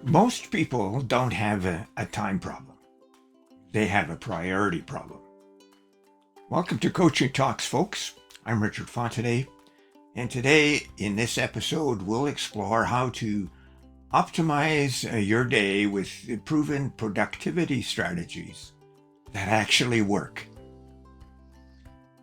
Most people don't have a time problem. They have a priority problem. Welcome to Coaching Talks, folks. I'm Richard Fontenay, and today in this episode, we'll explore how to optimize your day with proven productivity strategies that actually work.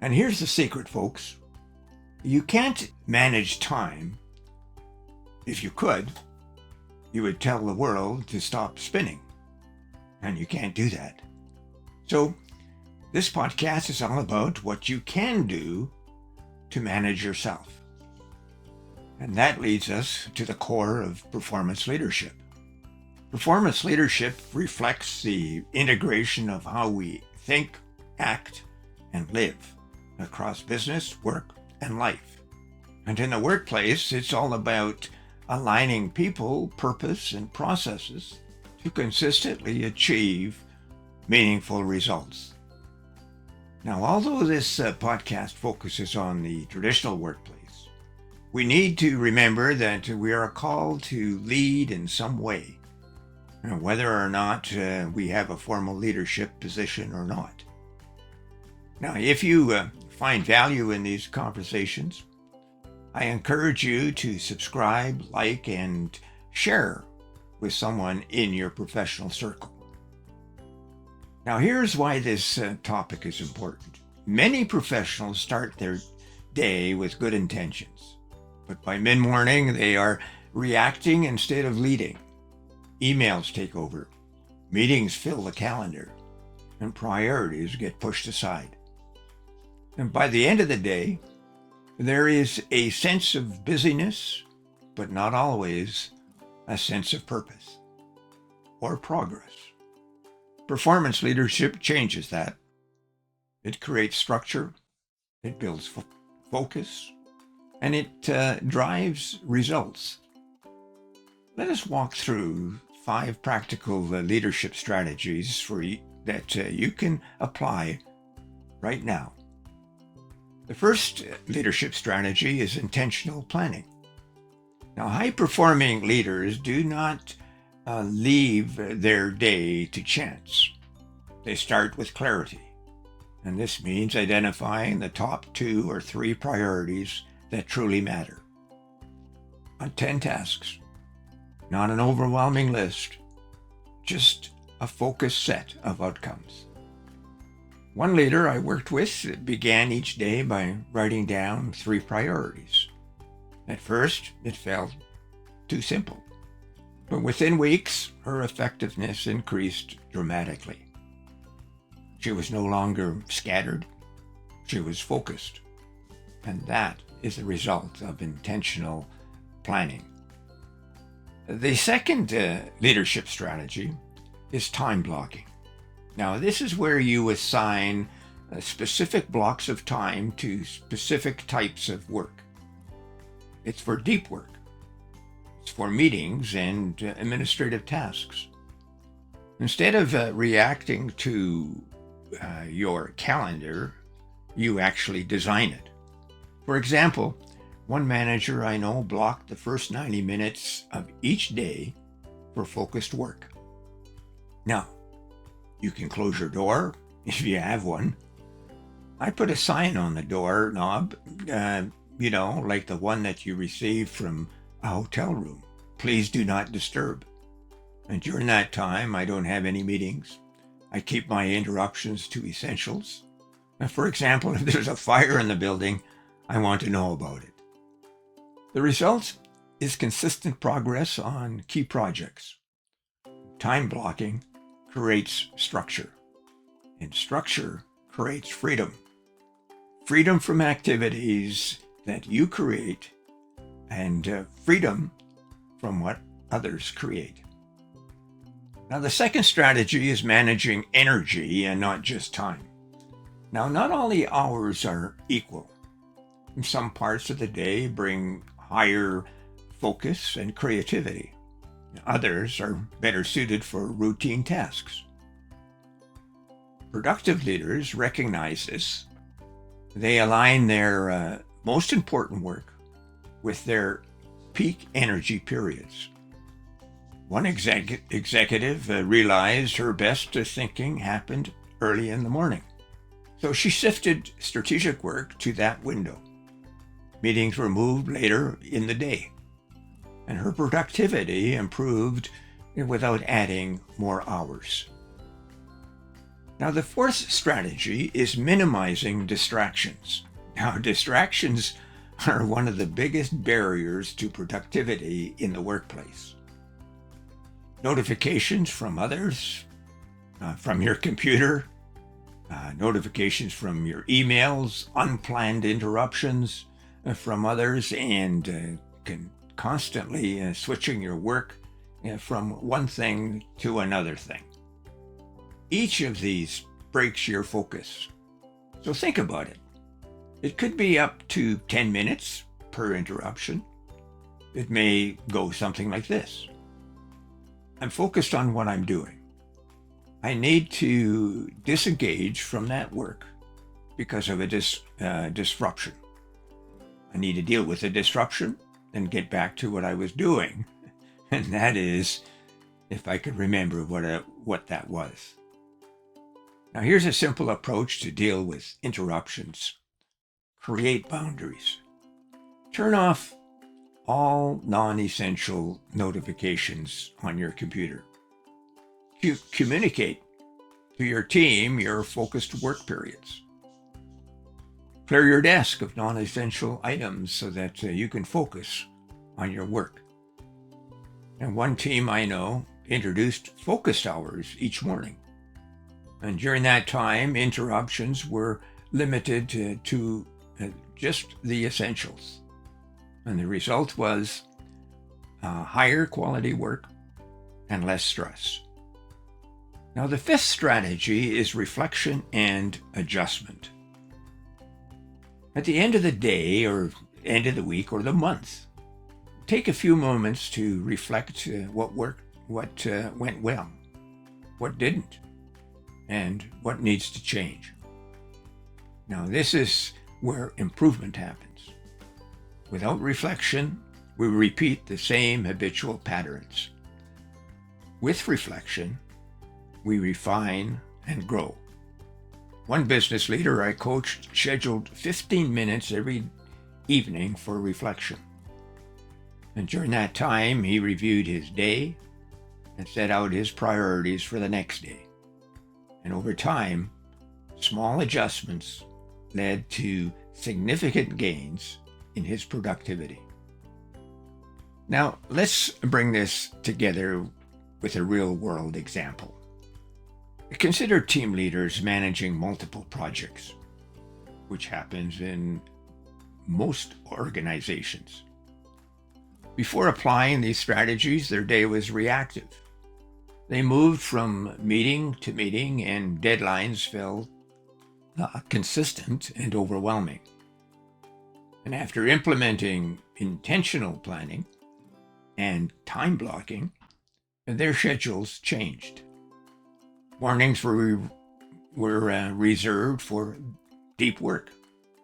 And here's the secret, folks. You can't manage time. If you could, you would tell the world to stop spinning. And you can't do that. So this podcast is all about what you can do to manage yourself. And that leads us to the core of performance leadership. Performance leadership reflects the integration of how we think, act, and live across business, work, and life. And in the workplace, it's all about aligning people, purpose, and processes to consistently achieve meaningful results. Now, although this podcast focuses on the traditional workplace, we need to remember that we are called to lead in some way, whether or not we have a formal leadership position or not. Now, if you find value in these conversations, I encourage you to subscribe, like, and share with someone in your professional circle. Now, here's why this topic is important. Many professionals start their day with good intentions, but by mid-morning, they are reacting instead of leading. Emails take over, meetings fill the calendar, and priorities get pushed aside. And by the end of the day, there is a sense of busyness, but not always a sense of purpose or progress. Performance leadership changes that. It creates structure, it builds focus, and it drives results. Let us walk through 5 practical leadership strategies that you can apply right now. The first leadership strategy is intentional planning. Now, high-performing leaders do not leave their day to chance. They start with clarity, and this means identifying the top 2 or 3 priorities that truly matter. On 10 tasks, not an overwhelming list, just a focused set of outcomes. One leader I worked with began each day by writing down 3 priorities. At first, it felt too simple, but within weeks, her effectiveness increased dramatically. She was no longer scattered, she was focused, and that is the result of intentional planning. The second leadership strategy is time blocking. Now, this is where you assign specific blocks of time to specific types of work. It's for deep work. It's for meetings and administrative tasks. Instead of reacting to your calendar, you actually design it. For example, one manager I know blocked the first 90 minutes of each day for focused work. Now, you can close your door if you have one. I put a sign on the door knob, like the one that you receive from a hotel room. Please do not disturb. And during that time, I don't have any meetings. I keep my interruptions to essentials. And for example, if there's a fire in the building, I want to know about it. The result is consistent progress on key projects. Time blocking creates structure, and structure creates freedom. Freedom from activities that you create, and freedom from what others create. Now, the second strategy is managing energy and not just time. Now, not all the hours are equal. Some parts of the day bring higher focus and creativity. Others are better suited for routine tasks. Productive leaders recognize this. They align their most important work with their peak energy periods. One executive realized her best thinking happened early in the morning. So she shifted strategic work to that window. Meetings were moved later in the day, and her productivity improved without adding more hours. Now, the fourth strategy is minimizing distractions. Now, distractions are one of the biggest barriers to productivity in the workplace. Notifications from others, from your computer, notifications from your emails, unplanned interruptions from others, and constantly switching your work from one thing to another thing. Each of these breaks your focus. So think about it. It could be up to 10 minutes per interruption. It may go something like this. I'm focused on what I'm doing. I need to disengage from that work because of a disruption. I need to deal with the disruption and get back to what I was doing. And that is, if I could remember what that was. Now, here's a simple approach to deal with interruptions. Create boundaries. Turn off all non-essential notifications on your computer. Communicate to your team your focused work periods. Clear your desk of non-essential items so that you can focus on your work. And one team I know introduced focused hours each morning. And during that time, interruptions were limited to just the essentials. And the result was higher quality work and less stress. Now, the fifth strategy is reflection and adjustment. At the end of the day, or end of the week, or the month, take a few moments to reflect what worked, what went well, what didn't, and what needs to change. Now, this is where improvement happens. Without reflection, we repeat the same habitual patterns. With reflection, we refine and grow. One business leader I coached scheduled 15 minutes every evening for reflection. And during that time, he reviewed his day and set out his priorities for the next day. And over time, small adjustments led to significant gains in his productivity. Now, let's bring this together with a real-world example. Consider team leaders managing multiple projects, which happens in most organizations. Before applying these strategies, their day was reactive. They moved from meeting to meeting, and deadlines felt consistent and overwhelming. And after implementing intentional planning and time blocking, their schedules changed. Mornings were reserved for deep work,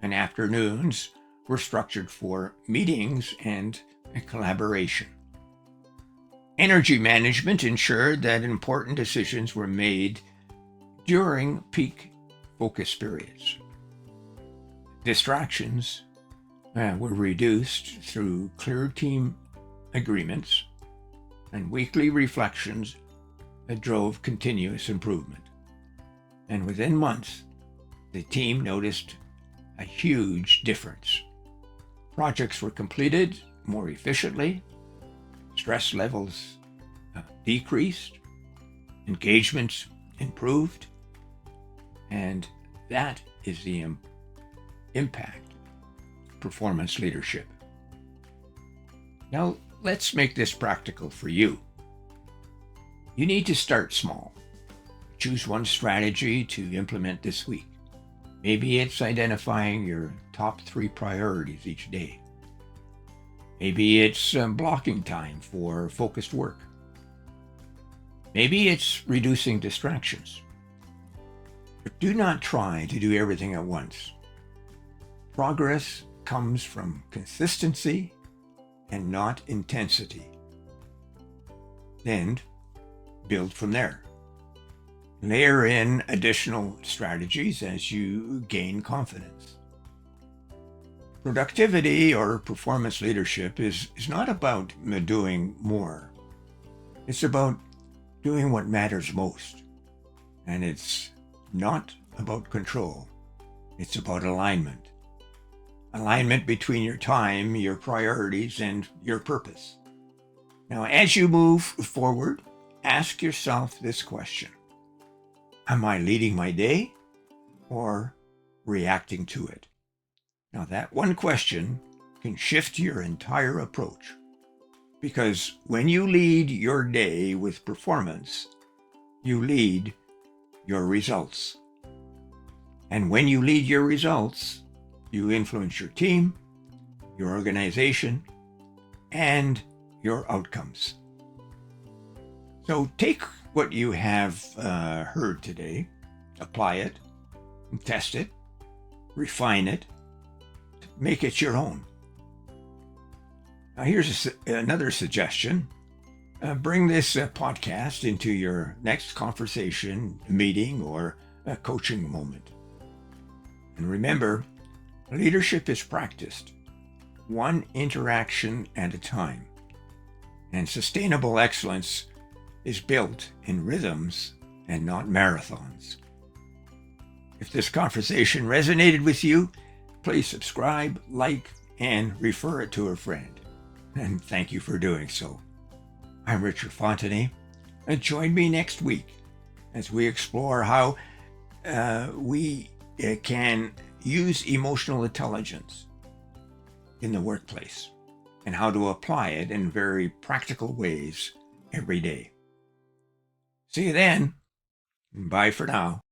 and afternoons were structured for meetings and collaboration. Energy management ensured that important decisions were made during peak focus periods. Distractions were reduced through clear team agreements, and weekly reflections that drove continuous improvement. And within months, the team noticed a huge difference. Projects were completed more efficiently, stress levels decreased, engagements improved, and that is the impact of performance leadership. Now, let's make this practical for you. You need to start small. Choose one strategy to implement this week. Maybe it's identifying your top 3 priorities each day. Maybe it's blocking time for focused work. Maybe it's reducing distractions. But do not try to do everything at once. Progress comes from consistency and not intensity. Then build from there. Layer in additional strategies as you gain confidence. Productivity or performance leadership is not about doing more. It's about doing what matters most. And it's not about control. It's about alignment. Alignment between your time, your priorities, and your purpose. Now, as you move forward, ask yourself this question. Am I leading my day or reacting to it? Now, that one question can shift your entire approach. Because when you lead your day with performance, you lead your results. And when you lead your results, you influence your team, your organization, and your outcomes. So take what you have heard today, apply it, test it, refine it, make it your own. Now here's another suggestion. Bring this podcast into your next conversation, meeting, or coaching moment. And remember, leadership is practiced, one interaction at a time. And sustainable excellence is built in rhythms and not marathons. If this conversation resonated with you, please subscribe, like, and refer it to a friend. And thank you for doing so. I'm Richard Fontenay, and join me next week as we explore how we can use emotional intelligence in the workplace and how to apply it in very practical ways every day. See you then. Bye for now.